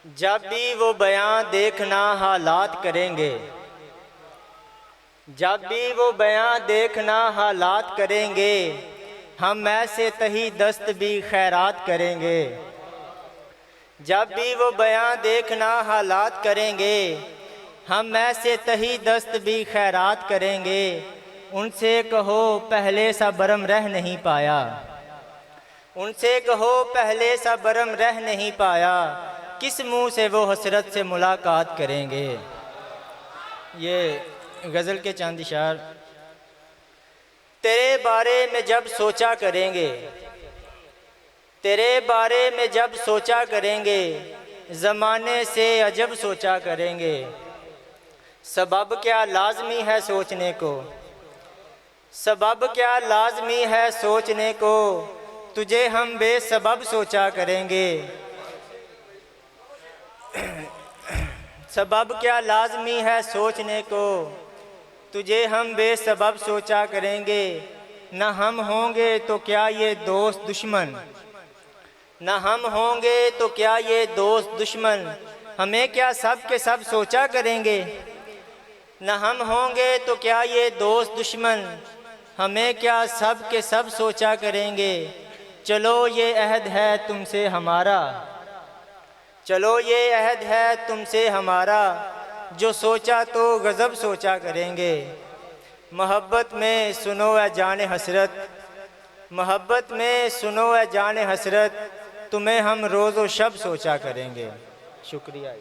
जब भी वो बयां देखना हालात करेंगे, जब भी वो बयां देखना हालात करेंगे, हम ऐसे तही दस्त भी खैरात करेंगे। जब भी वो बयां देखना हालात करेंगे, हम ऐसे तही दस्त भी खैरात करेंगे। उनसे कहो पहले सा बरम रह नहीं पाया, उनसे कहो पहले सा बरम रह नहीं पाया, किस मुंह से वो हसरत से मुलाकात करेंगे। ये गज़ल के चंद इशार। तेरे बारे में जब सोचा करेंगे, तेरे बारे में जब सोचा करेंगे, ज़माने से अजब सोचा करेंगे। सबब क्या लाज़मी है सोचने को, सबब क्या लाज़मी है सोचने को, तुझे हम बेसबब सोचा करेंगे। सबब क्या लाज़मी है सोचने को, तुझे हम बेसबब सोचा करेंगे। न हम होंगे तो क्या ये दोस्त दुश्मन, न हम होंगे तो क्या ये दोस्त दुश्मन, हमें क्या सब के सब सोचा करेंगे। न हम होंगे तो क्या ये दोस्त दुश्मन, हमें क्या सब के सब सोचा करेंगे। चलो ये अहद है तुमसे हमारा, चलो ये अहद है तुमसे हमारा, जो सोचा तो गज़ब सोचा करेंगे। मोहब्बत में सुनो ए जाने हसरत, मोहब्बत में सुनो ए जाने हसरत, तुम्हें हम रोज़ व शब सोचा करेंगे। शुक्रिया।